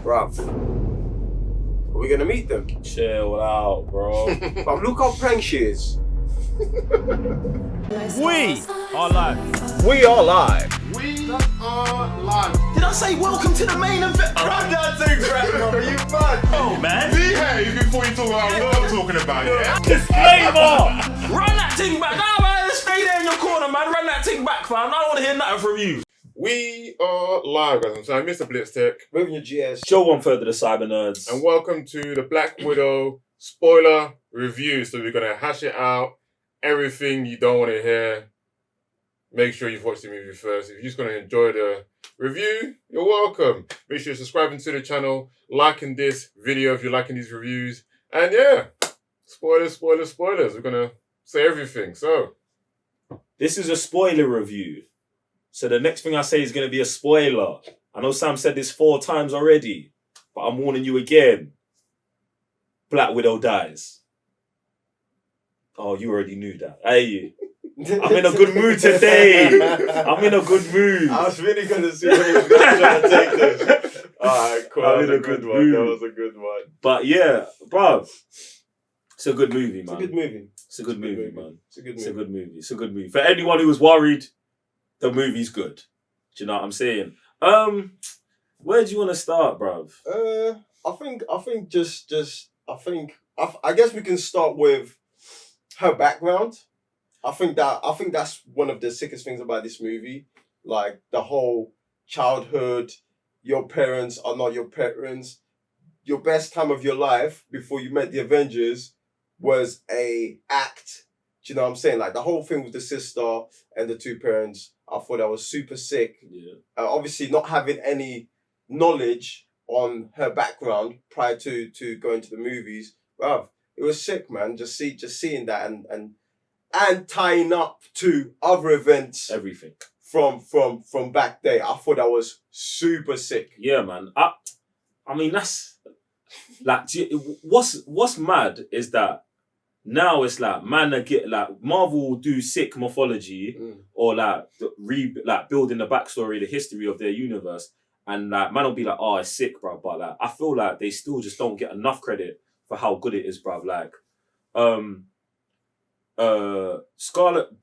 Bruv. Are we gonna meet them? Chill out, bro. But look how prank she is. We are live. We are live. We are live. Did I say welcome to the main event? Run that thing back, brother. You mad? Oh, man. Behave before you talk about what I'm talking about, yeah? Disclaimer. Run that thing back. Nah, man, stay there in your corner, man. Run that thing back, fam. I don't want to hear nothing from you. We are live, guys. I'm Mr. Blitz Tech. Moving your GS. Show 1/3 of the Cyber Nerds. And welcome to the Black Widow spoiler review. So we're going to hash it out. Everything you don't want to hear. Make sure you've watched the movie first. If you're just going to enjoy the review, you're welcome. Make sure you're subscribing to the channel, liking this video if you're liking these reviews. And yeah, spoilers. We're going to say everything. So, This is a spoiler review. So the next thing I say is going to be a spoiler. I know Sam said this 4 times already, but I'm warning you again. Black Widow dies. Oh, you already knew that. Hey, I'm in a good mood today. I'm in a good mood. I was really gonna see where he was gonna try to take this. Alright, cool. I'm That was in a a good good one. mood. That was a good one. But yeah, bruv. It's a good movie, man. It's a good movie. It's a good movie, man. It's a good It's a movie. good movie. It's a good movie. For anyone who was worried, the movie's good. Do you know what I'm saying? Where do you want to start, bruv? I guess we can start with her background. I think that's one of the sickest things about this movie. Like the whole childhood, your parents are not your parents. Your best time of your life before you met the Avengers was a act. Do you know what I'm saying? Like the whole thing with the sister and the 2 parents, I thought that was super sick. Yeah. Obviously not having any knowledge on her background prior to going to the movies. Bruv, it was sick, man. Just seeing that and tying up to other events Everything. from back there. I thought that was super sick. Yeah, man. I mean, that's like, what's mad is that now it's like, man, Marvel will do sick mythology or building the backstory, the history of their universe, and like, man will be like, oh, it's sick, bro. But like, I feel like they still just don't get enough credit for how good it is, bro. Like,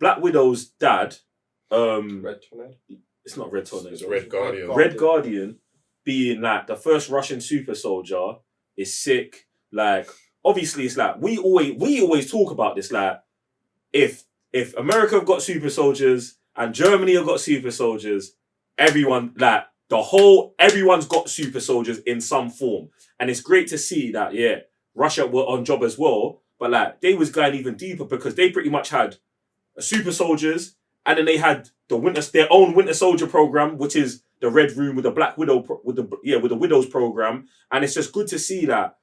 Black Widow's dad, Red Tornado? it's not Red Tornado, it's Red Guardian. Red Guardian being like the first Russian super soldier is sick. Like, obviously, it's like we always talk about this. Like, if America have got super soldiers and Germany have got super soldiers, everyone's got super soldiers in some form, and it's great to see that. Yeah, Russia were on job as well, but like they was going even deeper because they pretty much had super soldiers, and then they had their own Winter Soldier program, which is the Red Room with the Black Widow with the Widows program, and it's just good to see that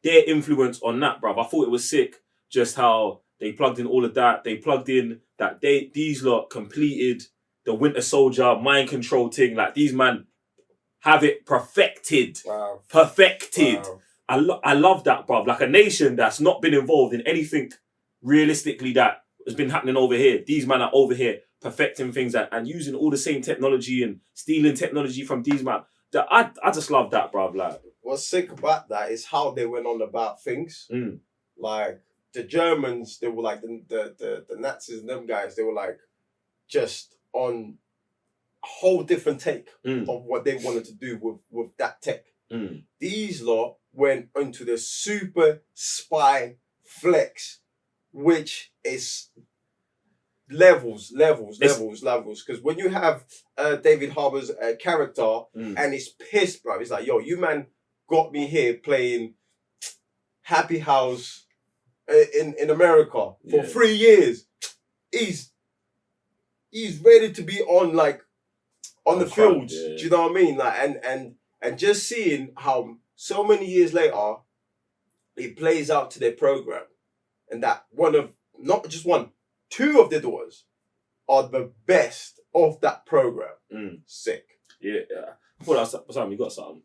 their influence on that, bruv. I thought it was sick just how they plugged in all of that. They plugged in that these lot completed the Winter Soldier mind control thing. Like, these man have it perfected. Wow. Perfected. Wow. I love that, bruv. Like, a nation that's not been involved in anything realistically that has been happening over here. These men are over here perfecting things and using all the same technology and stealing technology from these men. I just love that, bruv. Like, What's sick about that is how they went on about things. Like the Germans, they were like the Nazis and them guys. They were like just on a whole different take of what they wanted to do with that tech. These lot went into the super spy flex, which is levels. Because when you have David Harbour's character and he's pissed, bro, he's like, yo, you man got me here playing Happy House in America for 3 years. He's ready to be on the field. Yeah. Do you know what I mean? Like and just seeing how so many years later it plays out to their program, and that not just one, 2 of their daughters are the best of that program. Sick. yeah. What Sam, you got something?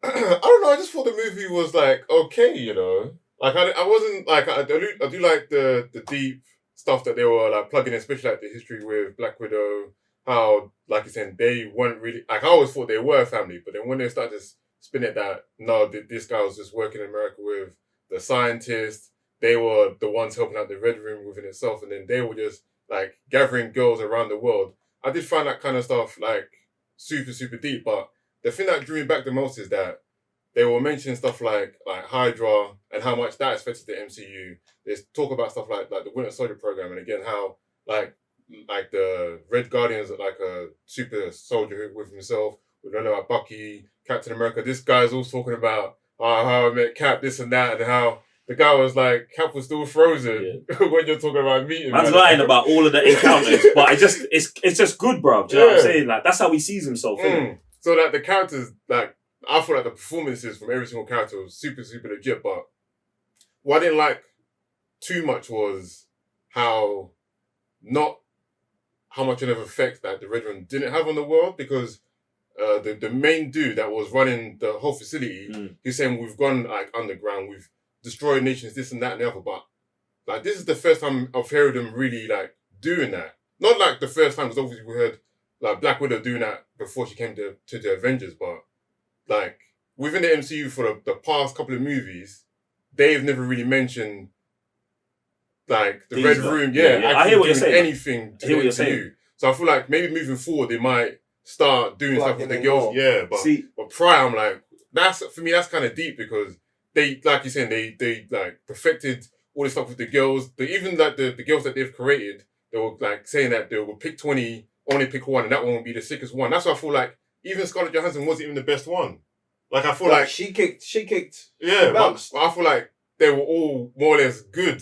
I don't know. I just thought the movie was like okay, you know. Like I wasn't like I do like the deep stuff that they were like plugging in, especially like the history with Black Widow, how, like you said, they weren't really, like, I always thought they were a family, but then when they started to spin it that, no, this guy was just working in America with the scientists, they were the ones helping out the Red Room within itself, and then they were just, like, gathering girls around the world. I did find that kind of stuff, like, super, super deep, but the thing that drew me back the most is that they were mentioning stuff like Hydra and how much that affected the MCU. They talk about stuff like the Winter Soldier program, and again how like the Red Guardian's like a super soldier with himself. We don't know about Bucky, Captain America. This guy's also talking about how I met Cap, this and that, and how the guy was like, Cap was still frozen when you're talking about meeting. Man's lying about all of the encounters, but it's just good, bro. Do you know what I'm saying? Like that's how he sees himself. So like the characters, like I feel like the performances from every single character was super, super legit. But what I didn't like too much was how much of an effect that the Red Room didn't have on the world, because the main dude that was running the whole facility, he's saying we've gone like underground, we've destroyed nations, this and that and the other. But like this is the first time I've heard them really like doing that. Not like the first time, because obviously we heard like Black Widow doing that before she came to the Avengers, but like within the MCU for the past couple of movies, they've never really mentioned like the Red Room. I hear what you're saying. Anything to the MCU. So I feel like maybe moving forward they might start doing stuff with the girls. Yeah, but prior I'm like, for me that's kind of deep, because they, like you're saying, they like perfected all this stuff with the girls. Even like the girls that they've created, they were like saying that they will pick 20, only pick one, and that one will be the sickest one. That's why I feel like even Scarlett Johansson wasn't even the best one. Like I feel like she kicked. Yeah, but I feel like they were all more or less good.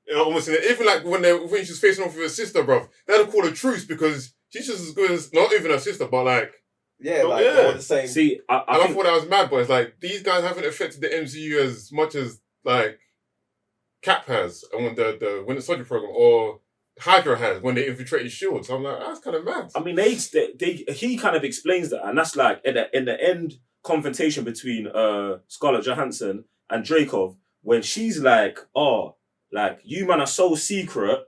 You know, almost even like when she was facing off with her sister, bruv, they had to call a truce because she's just as good as not even her sister, but like they were the same. See, I thought that was mad, but it's like these guys haven't affected the MCU as much as like Cap has, and when the Winter Soldier program or Hydra has when they infiltrated S.H.I.E.L.D. So I'm like, that's kind of mad. I mean, he kind of explains that, and that's like in the end confrontation between Scarlett Johansson and Dreykov, when she's like, oh, like you man are so secret,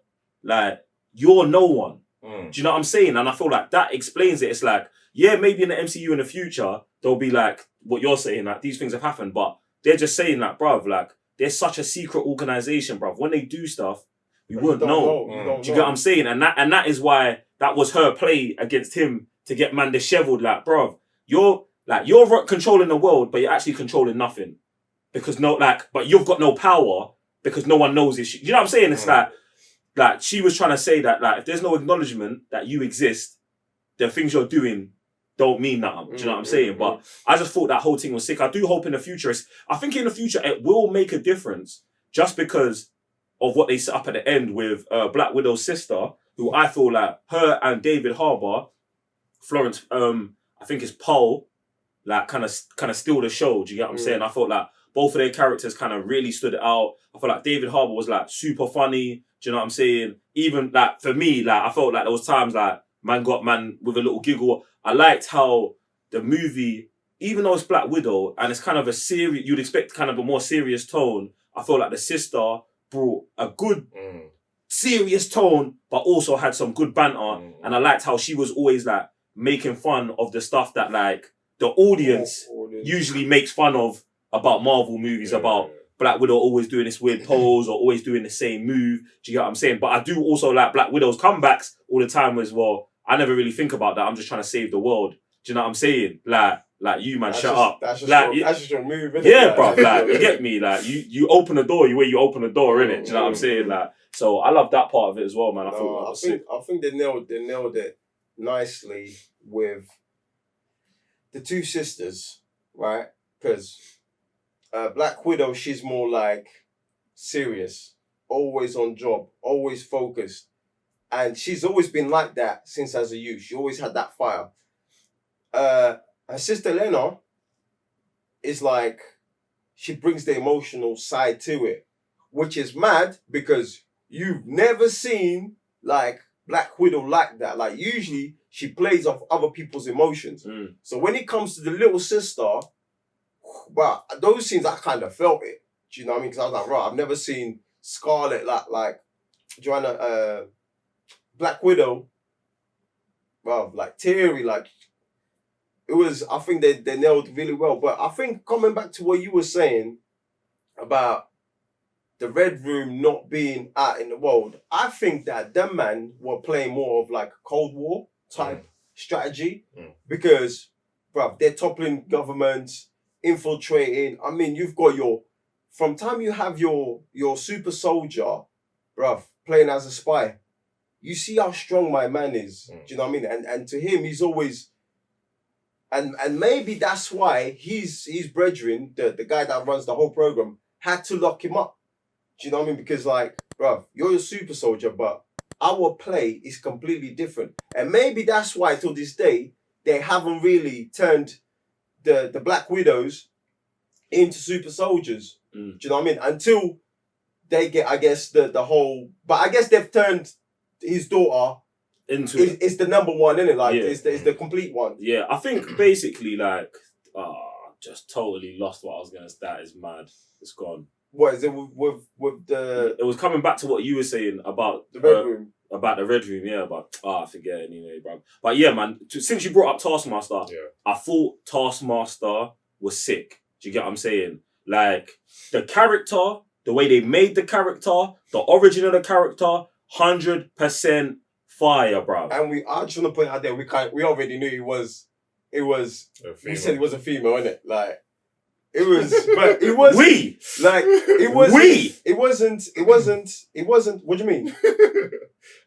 like you're no one. Do you know what I'm saying? And I feel like that explains it. It's like, yeah, maybe in the MCU in the future there'll be like what you're saying, like these things have happened, but they're just saying like, bruv, like they're such a secret organization, bruv. When they do stuff, you wouldn't know. Do you get what I'm saying? And that is why that was her play against him, to get man disheveled. Like, bruv, you're controlling the world, but you're actually controlling nothing, because but you've got no power because no one knows it. You know what I'm saying? It's like she was trying to say that like if there's no acknowledgement that you exist, the things you're doing don't mean nothing. Do you know what I'm saying? But I just thought that whole thing was sick. I do hope in the future, I think in the future it will make a difference, just because of what they set up at the end with Black Widow's sister, who I feel like her and David Harbour, Florence, I think it's Paul, like kind of steal the show. Do you get what I'm saying? I felt like both of their characters kind of really stood it out. I felt like David Harbour was like super funny. Do you know what I'm saying? Even like for me, like I felt like there was times like man got man with a little giggle. I liked how the movie, even though it's Black Widow and it's kind of a serious, you'd expect kind of a more serious tone. I felt like the sister brought a good serious tone, but also had some good banter. And I liked how she was always like making fun of the stuff that like the audience usually makes fun of about Marvel movies, about Black Widow always doing this weird pose or always doing the same move. Do you get what I'm saying? But I do also like Black Widow's comebacks all the time as well. I never really think about that. I'm just trying to save the world. Do you know what I'm saying? Like you man, shut up. That's just your move, innit? Yeah, bro. Like you get me. Like you open the door, you open the door, innit? Do you know what I'm saying? Like, so I love that part of it as well, man. I think they nailed it nicely with the two sisters, right? Because Black Widow, she's more like serious, always on job, always focused. And she's always been like that since as a youth. She always had that fire. Her sister Lena is like, she brings the emotional side to it, which is mad because you've never seen like Black Widow like that. Like usually she plays off other people's emotions. So when it comes to the little sister, but those scenes I kind of felt it. Do you know what I mean? Because I was like, right, I've never seen Scarlett like Joanna, Black Widow bro, like Theory, like it was. I think they nailed it really well. But I think coming back to what you were saying about the Red Room not being out in the world, I think that them man were playing more of like a Cold War type strategy because, bruv, they're toppling governments, infiltrating. I mean, you've got from time you have your super soldier, bruv, playing as a spy, you see how strong my man is. Do you know what I mean? And to him, he's always, and maybe that's why his brethren, the guy that runs the whole program, had to lock him up. Do you know what I mean? Because like, bruv, you're a super soldier, but our play is completely different. And maybe that's why till this day, they haven't really turned the Black Widows into super soldiers. Do you know what I mean? Until they get, I guess, the whole... But I guess they've turned his daughter into... It's the number one, isn't it? Like, it's the complete one. Yeah, I think basically, like... just totally lost what I was going to... That is mad. It's gone. What is it with the... It was coming back to what you were saying about... The Red Room. About the Red Room, yeah. But, I forget anyway, bro. But yeah, man, since you brought up Taskmaster, I thought Taskmaster was sick. Do you get what I'm saying? Like, the character, the way they made the character, the origin of the character, 100% fire, bro. And I just want to put it out there, we already knew we said it was a female, innit? Like, it was, but it was it wasn't, what do you mean?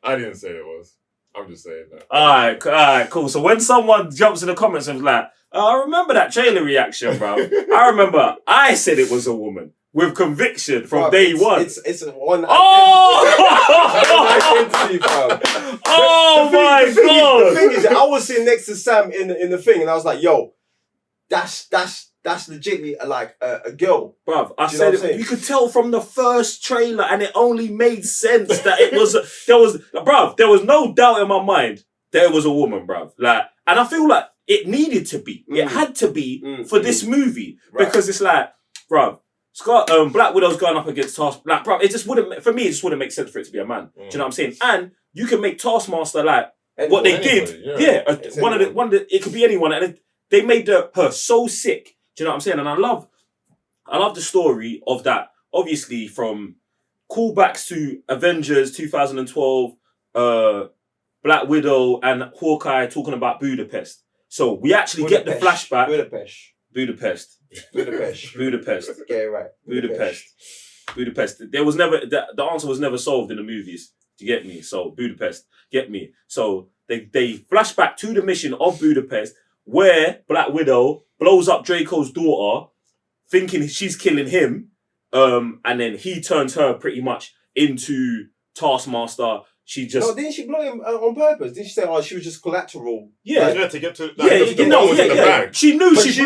I didn't say it was. I'm just saying that. Alright, cool. So when someone jumps in the comments and is like, I remember that trailer reaction, bro. I remember I said it was a woman with conviction from day one. It's one identity, fam. Oh my God. The thing is, I was sitting next to Sam in the thing and I was like, yo, that's legitimately like a girl. Bruv, I said it, you could tell from the first trailer and it only made sense that it was, there was no doubt in my mind that it was a woman, bruv. Like, and I feel like it needed to be. It had to be for this movie. Right. Because it's like, bruv, Black Widow's going up against Taskmaster. Like, bruv, it just wouldn't make sense for it to be a man. Do you know what I'm saying? And you can make Taskmaster like what they did. Yeah. It could be anyone. And they made her so sick. Do you know what I'm saying? And I love the story of that. Obviously, from callbacks to Avengers 2012, Black Widow and Hawkeye talking about Budapest. So we actually get the flashback. Budapest. Get it right. Budapest. There was never the answer was never solved in the movies. Do you get me? So Budapest. Get me? So they flash back to the mission of Budapest, where Black Widow blows up Draco's daughter, thinking she's killing him, and then he turns her pretty much into Taskmaster. She just... No, didn't she blow him on purpose? Didn't she say, she was just collateral? Yeah. Yeah, to get to... Like, She knew she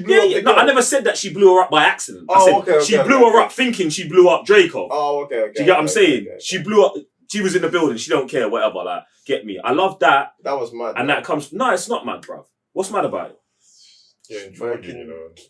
blew him up. No, I never said that she blew her up by accident. I said she blew her up thinking she blew up Draco. Oh, okay. Do you get what I'm saying? Okay. She blew up... She was in the building. She don't care, whatever. Like, get me? I love that. That was mad. And that comes... No, it's not mad, bruv. What's mad about it? Yeah,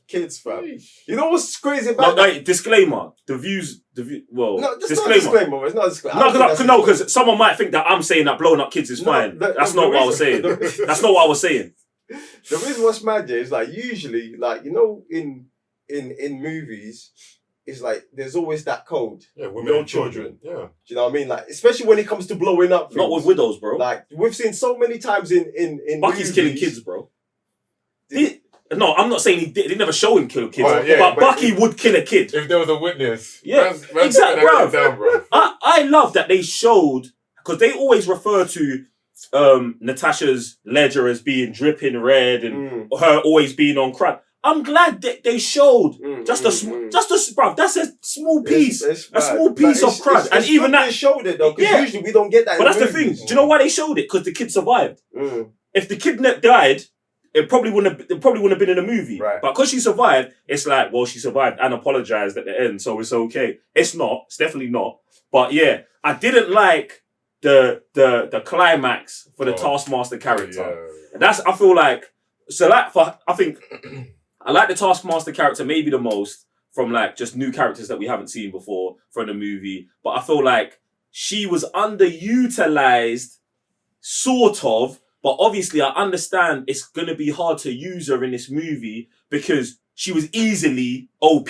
kids, fam. You know what's crazy about that? Disclaimer. Well, no, just disclaimer. Disclaimer. It's not a disclaimer. No, because someone might think that I'm saying that blowing up kids is fine. That's not what I was saying. That's not what I was saying. The reason what's mad is like usually, like, you know, in movies, it's like there's always that code. Yeah, women and children. Yeah. Do you know what I mean? Like, especially when it comes to blowing up things. Not with widows, bro. Like, we've seen so many times in Bucky's movies, killing kids, bro. No, I'm not saying he did. They never show him kill kids. But Bucky would kill a kid. If there was a witness. Yeah, exactly, bro. I love that they showed, because they always refer to Natasha's ledger as being dripping red and her always being on crack. I'm glad that they showed just a bruv, that's a small piece. A small piece of crack. And even that... They showed it, though, because usually we don't get that. But that's the thing. Do you know why they showed it? Because the kid survived. If the kid died... It probably wouldn't have been in a movie. Right. But because she survived, it's like, well, she survived and apologized at the end, so it's okay. It's not. It's definitely not. But yeah, I didn't like the climax for the Taskmaster character. Yeah. And I feel like, I think I like the Taskmaster character maybe the most from like just new characters that we haven't seen before from the movie. But I feel like she was underutilized, sort of, But obviously, I understand it's gonna be hard to use her in this movie because she was easily OP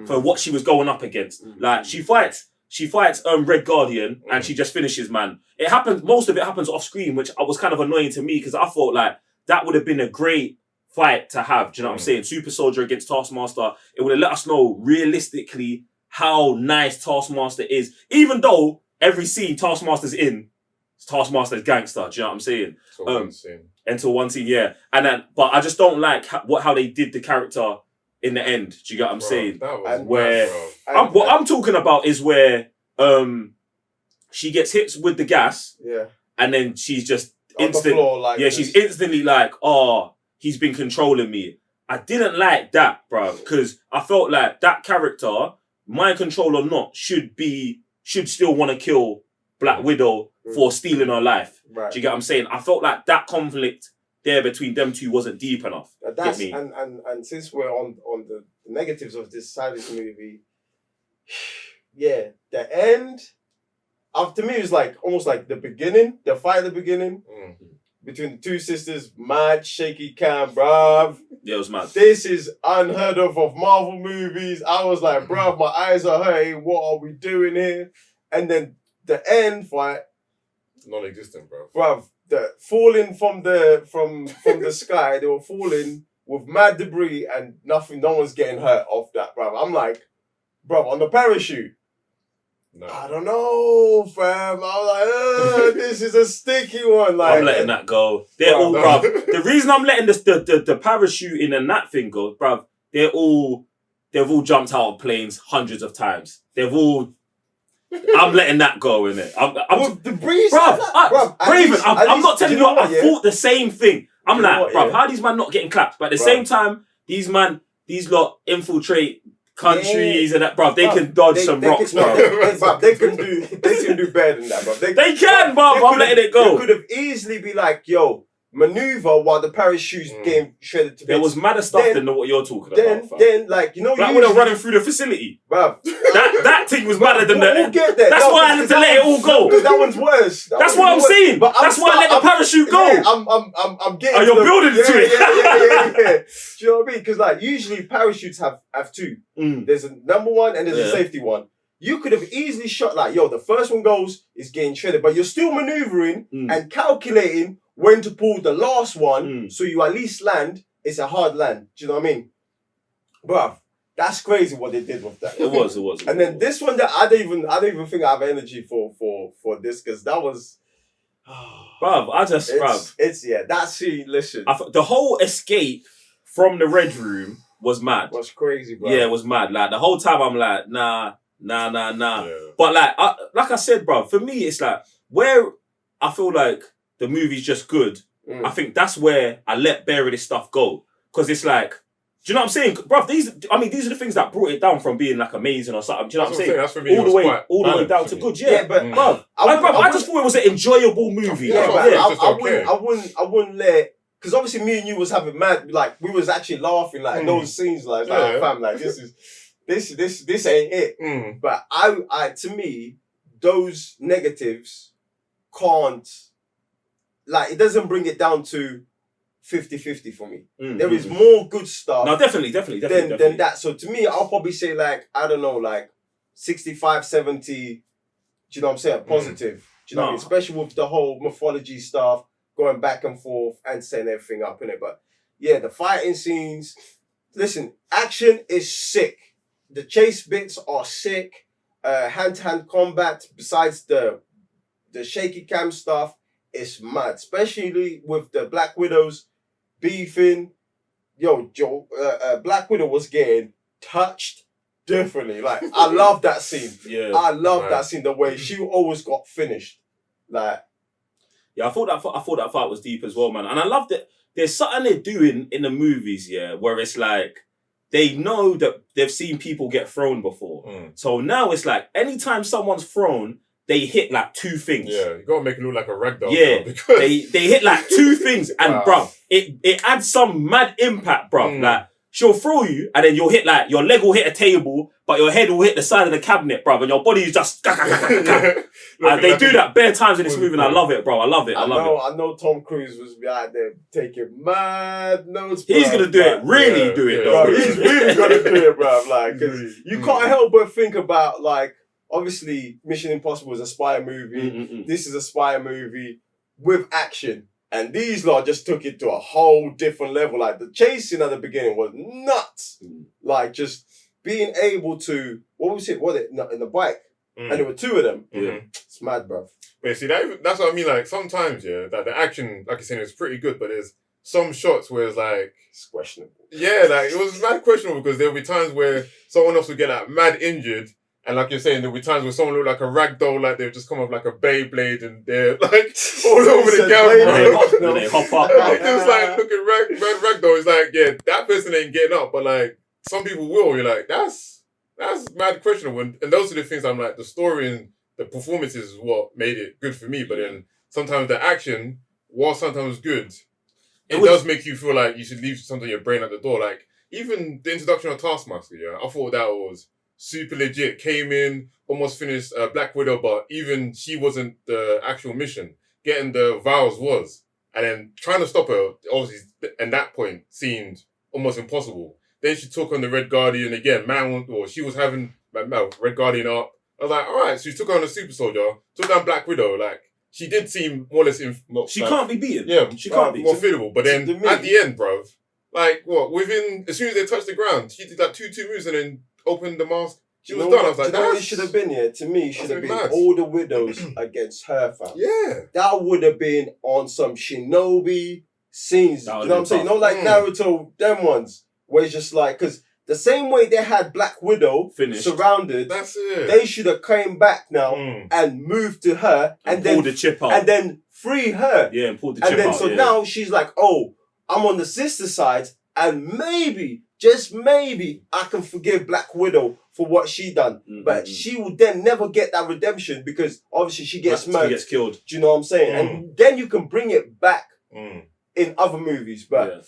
for what she was going up against. Like she fights Red Guardian and she just finishes, man. It happens. Most of it happens off screen, which was kind of annoying to me because I thought like that would have been a great fight to have. Do you know what I'm saying? Super Soldier against Taskmaster. It would have let us know realistically how nice Taskmaster is. Even though every scene Taskmaster's in, Taskmaster's gangster. Do you know what I'm saying? Until one scene, yeah. And then, but I just don't like how they did the character in the end. Do you get what I'm saying? That was what I'm talking about is where she gets hit with the gas, and then she's just on the floor, like she's instantly like, oh, he's been controlling me. I didn't like that, bro, because I felt like that character, mind control or not, should still want to kill Black Widow for stealing her life. Right. Do you get what I'm saying? I felt like that conflict there between them two wasn't deep enough. That's and since we're on the negatives of this side of this movie, the end, after me, it was like almost like the beginning, the fight at the beginning between the two sisters, mad shaky cam, bruv. Yeah, it was mad. This is unheard of Marvel movies. I was like, bruv, my eyes are hurting. What are we doing here? And then the end fight, non-existent, bro. Bruv, the falling from the sky, they were falling with mad debris and nothing. No one's getting hurt off that, bruv. I'm like, bruv, on the parachute. No. I don't know, fam. I was like, this is a sticky one. Like, I'm letting that go. They're all, bruv. The reason I'm letting the parachuting and that thing go, bruv, they've all jumped out of planes hundreds of times. I'm letting that go, innit? With the breeze, bruv, Raven, I'm not telling you what, I thought the same thing. I'm like, bruv, how are these man not getting clapped? But at the same time, these lot infiltrate countries and that, bruv, they can dodge some rocks, bruv. They can do better than that, bruv. They can, bruv. I'm letting it go. They could have easily be like, yo, maneuver while the parachute's getting shredded to bits. There was madder stuff than what you're talking about. Then, like, you know, like when they're running through the facility, bruv. That thing was madder than we'll get there. That's why I had to let it all go. That one's worse. That's what I'm saying. But that's why I let the parachute go. Yeah, I'm getting. Oh, you're building to it. Yeah. Do you know what I mean? Because like usually parachutes have two. There's a number one and there's a safety one. You could have easily shot like, yo, the first one goes, is getting shredded, but you're still maneuvering and calculating when to pull the last one, so you at least land. It's a hard land. Do you know what I mean, bruv? That's crazy what they did with that. It was. And then this one, that I don't even think I have energy for this, because that was, bruv. It's that scene. Listen, the whole escape from the Red Room was mad. Was crazy, bro. Yeah, it was mad. Like the whole time, I'm like, nah. Yeah. But like I said, bruv, for me, it's like where I feel like the movie's just good. I think that's where I let bare of this stuff go, because it's like, do you know what I'm saying, bruv? These are the things that brought it down from being like amazing or something. Do you know what I'm saying? That's for me, all the way down to good. Yeah, but bruv, I just thought it was an enjoyable movie. I wouldn't let. Because obviously me and you was having mad, like we was actually laughing like those scenes, like fam, like this ain't it. But I to me, those negatives can't, like, it doesn't bring it down to 50-50 for me. There is more good stuff. No, definitely. Than that. So to me, I'll probably say like, I don't know, like 65, 70, do you know what I'm saying? Positive. Do you know what I mean? Especially with the whole mythology stuff, going back and forth and setting everything up in it. But yeah, the fighting scenes, listen, action is sick. The chase bits are sick. Hand-to-hand combat, besides the shaky cam stuff, is mad. Especially with the Black Widows beefing. Yo, Black Widow was getting touched differently. Like, I love that scene. Yeah, I love that scene. The way she always got finished. Like, yeah, I thought that fight was deep as well, man. And I love that there's something they're doing in the movies, where it's like they know that they've seen people get thrown before. So now it's like anytime someone's thrown, they hit like two things. Yeah, you gotta make it look like a ragdoll. Yeah, because they hit like two things, and bruv, it adds some mad impact, bruv. Like she'll throw you, and then you'll hit like your leg will hit a table, but your head will hit the side of the cabinet, bruv, and your body is just. And they do that bare times in this movie, and I love it, bro. I love it. I know Tom Cruise was behind there taking mad notes. He's gonna do it, really do it, though. Bro, he's really gonna do it, bro. Like, because you can't help but think about, like, obviously, Mission Impossible is a spy movie. This is a spy movie with action. And these lot just took it to a whole different level. Like, the chasing at the beginning was nuts. Like, just being able to, what was it in the bike? And there were two of them. It's mad, bruv. But see, that's what I mean. Like, sometimes, that the action, like I said, is pretty good, but there's some shots where it's like... It's questionable. Yeah, like, it was mad questionable because there'll be times where someone else will get, like, mad injured. And like you're saying, there'll be times where someone look like a rag doll, like they've just come off like a Beyblade and they're like all over the camera. They hop up. They just like looking rag doll. It's like, yeah, that person ain't getting up, but like some people will. You're like, that's mad questionable. And those are the things I'm like, the story and the performances is what made it good for me. But then sometimes the action, while sometimes good, it does make you feel like you should leave something in your brain at the door. Like even the introduction of Taskmaster, I thought that was super legit. Came in, almost finished Black Widow, but even she wasn't the actual mission. Getting the vials was. And then trying to stop her, obviously, at that point, seemed almost impossible. Then she took on the Red Guardian again. She was having Red Guardian up. I was like, all right, so she took on the Super Soldier, took down Black Widow. Like, she did seem more or less... She can't be beaten. Yeah, she can't be. More fittable. But then, at the end, bruv, like, as soon as they touched the ground, she did like two moves and then opened the mask. She was done. I was like, what it should have been here? To me, should have been all the widows against her, fam. Yeah. That would have been on some Shinobi scenes. You know what I'm saying? Not like Naruto, them ones. Where it's just like, because the same way they had Black Widow surrounded, that's it. They should have came back now and moved to her and then pull the chip out. And then free her. Yeah, and pull the chip out. And then, so now she's like, oh, I'm on the sister side, and maybe, just maybe, I can forgive Black Widow for what she done. But she will then never get that redemption because obviously she gets murdered. She gets killed. Do you know what I'm saying? And then you can bring it back in other movies. But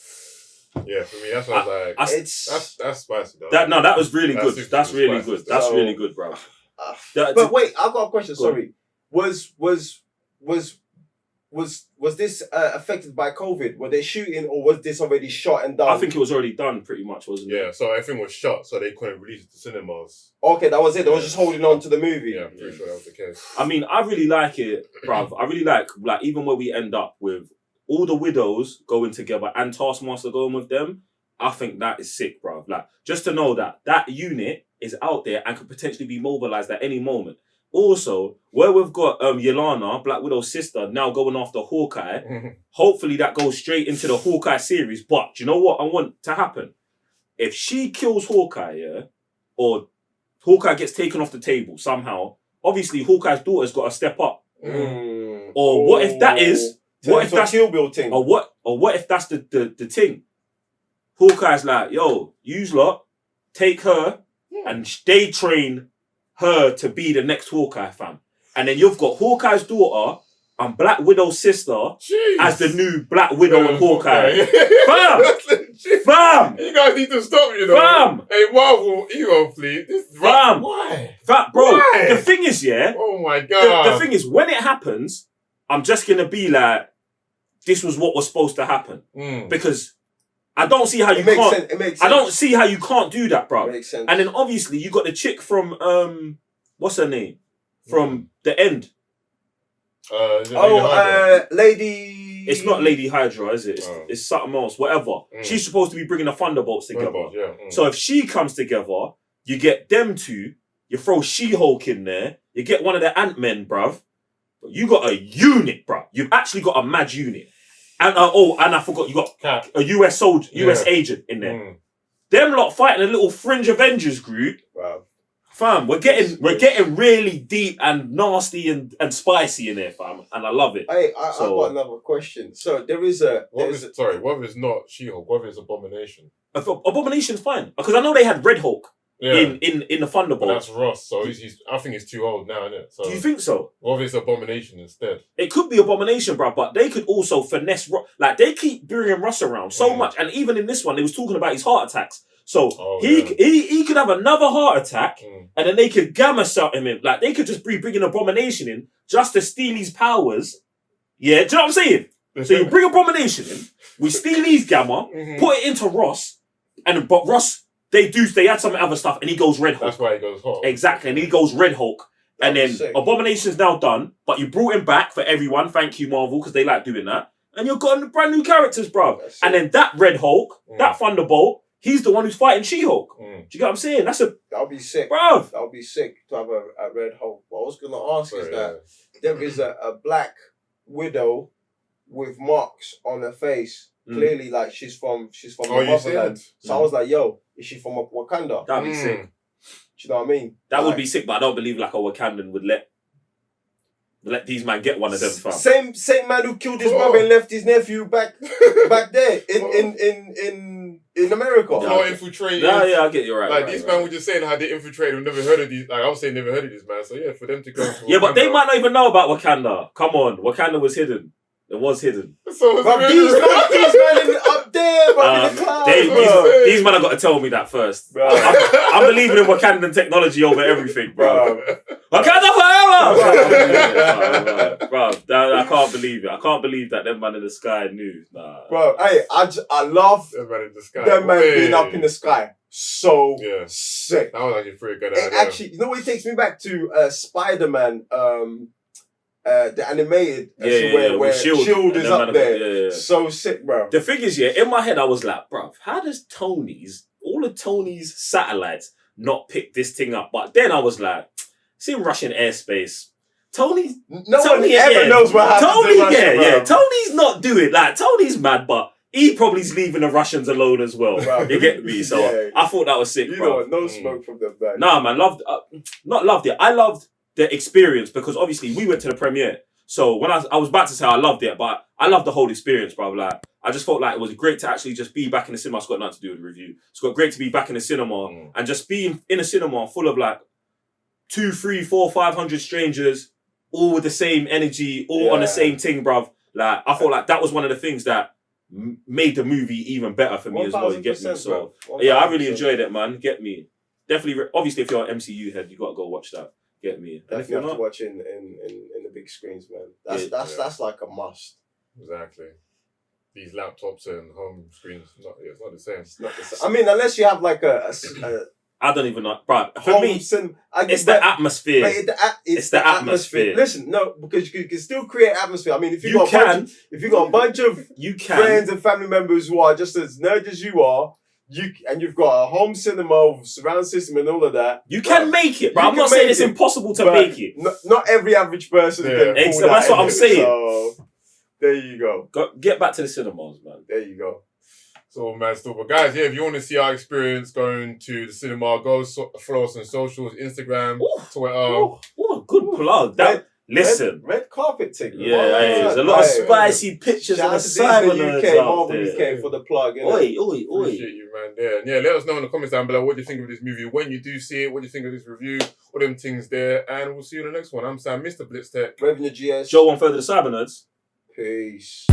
yeah, for me, that's what I was like. That's spicy, though. That was really good. That's really good. That's really good, bro. But wait, I've got a question. Sorry. Was this affected by COVID? Were they shooting or was this already shot and done? I think it was already done pretty much, wasn't it? Yeah, so everything was shot, so they couldn't release it to cinemas. Okay, that was it. They was just holding on to the movie. Yeah, I'm pretty sure that was the case. I mean, I really like it, bruv. I really like even where we end up with all the widows going together and Taskmaster going with them. I think that is sick, bruv. Like, just to know that unit is out there and could potentially be mobilized at any moment. Also, where we've got Yelena, Black Widow's sister, now going after Hawkeye, hopefully that goes straight into the Hawkeye series. But do you know what I want to happen? If she kills Hawkeye, or Hawkeye gets taken off the table somehow, obviously Hawkeye's daughter's got to step up. Or what if that is... What if that's Kill Bill thing? Or what if that's the thing? Hawkeye's like, yo, use lot, take her, and they train her to be the next Hawkeye, fam. And then you've got Hawkeye's daughter and Black Widow's sister as the new Black Widow and Hawkeye. Fam! You guys need to stop, Fam! Hey, Marvel, ego fleet. Fam! Why? Bro, Why? the thing is, oh my God. The thing is, when it happens, I'm just going to be like, this was what was supposed to happen. Because I don't see how you can't. It makes sense. I don't see how you can't do that, bro. It makes sense. And then obviously you got the chick from what's her name? From The End. Lady. It's not Lady Hydra, is it? It's something else. Whatever. She's supposed to be bringing the Thunderbolts together. So if she comes together, you get them two. You throw She-Hulk in there. You get one of the Ant-Men, bruv. You got a unit, bruv. You've actually got a mad unit. And and I forgot, you got a US soldier, US agent in there. Them lot fighting a little fringe Avengers group. Wow. Fam, we're getting really deep and nasty and spicy in there, fam. And I love it. Hey, I've got another question. So there is a... what if it's not She-Hulk? What if it's Abomination? Abomination's fine. Because I know they had Red Hulk. in the But Thunderbolt. that's Ross, so he's I think he's too old now, isn't it? So Do you think so? obviously Abomination instead. It could be Abomination, bro, but they could also finesse Ross. Like, they keep bringing Ross around so much. And even in this one, they was talking about his heart attacks. So he could have another heart attack, and then they could gamma shot him in. Like, they could just be bringing Abomination in just to steal his powers. Yeah, do you know what I'm saying? So you bring Abomination in, we steal his gamma, put it into Ross, but Ross, they add some other stuff, and he goes Red Hulk. That's why he goes Hulk. Exactly, and he goes Red Hulk. And then Abomination's now done, but you brought him back for everyone. Thank you, Marvel, because they like doing that. And you've got brand new characters, bruv. And then that Red Hulk, that Thunderbolt, he's the one who's fighting She-Hulk. Do you get what I'm saying? That'll be sick. Bruv. That'll be sick to have a Red Hulk. What I was going to ask is that there is a Black Widow with marks on her face. Clearly, like, she's from the motherland. So I was like, yo, is she from Wakanda? That'd be sick. Do you know what I mean? That would be sick, but I don't believe like a Wakandan would let these man get one of them, fam. Same man who killed his mother and left his nephew back there in America. How infiltrated. Yeah, I get you right. Like, these man were just saying how they infiltrated. We've never heard of these. Like, I was saying, never heard of these man. So yeah, for them to go. Yeah, but they might not even know about Wakanda. Come on, Wakanda was hidden. It was hidden. So but these men up there, bro, in the clouds, these men have got to tell me that first. I'm believing in Wakandan technology over everything, bro. Wakanda forever! Bro, I can't believe it. I can't believe that them man in the sky knew. Nah. Bro, hey, I love them man in the sky. Them man being up in the sky. So sick. That was actually pretty good. Actually, you know what it takes me back to? Spider-Man, the animated where Shield is up there. So sick, bro. The thing is, in my head I was like, bro, how does all of Tony's satellites not pick this thing up? But then I was like, it's in Russian airspace. Tony ever knows what happens. Tony, Tony's not doing like Tony's mad, but he probably's leaving the Russians alone as well. Bro. You get me? So I thought that was sick, you bro. Know what? No smoke from them, man. Nah, man, not loved it. I loved the experience because obviously we went to the premiere. So when I was about to say I loved it, but I loved the whole experience, bro. Like, I just felt like it was great to actually just be back in the cinema. It's got nothing to do with the review. It's got great to be back in the cinema and just being in a cinema full of like 200, 300, 400, 500 strangers, all with the same energy, all on the same thing, bruv. Like, I felt like that was one of the things that made the movie even better for me as well. You get me? So yeah, I really enjoyed it, man. Get me? Definitely. Obviously, if you're an MCU head, you gotta go watch that. Get me? Definitely have to watch in the big screens, man. That's like a must. Exactly. These laptops and home screens, it's not the same. It's not the same. I mean, unless you have like a I don't even know, bro. For me, it's the atmosphere. It's the atmosphere. Listen, no, because you can still create atmosphere. I mean, if you got a bunch of friends and family members who are just as nerd as you are, you've got a home cinema, surround system, and all of that. You can make it, bro. I'm not saying it's impossible to make it. Not every average person can. That's what I'm saying. So, there you go. Get back to the cinemas, man. There you go. So, man, still. But guys, if you want to see our experience going to the cinema, go follow us on socials, Instagram, Twitter. What a good plug. Listen. Red carpet ticket. Yeah, there's a lot of spicy pictures on the side of the UK, Marvel UK for the plug. Oi. Appreciate you, man. There. And yeah, let us know in the comments down below what you think of this movie. When you do see it, what do you think of this review? All them things there. And we'll see you in the next one. I'm Sam, Mr. Blitztech. Revenue GS. Joe 1/3 of the Cyber Nerds. Peace.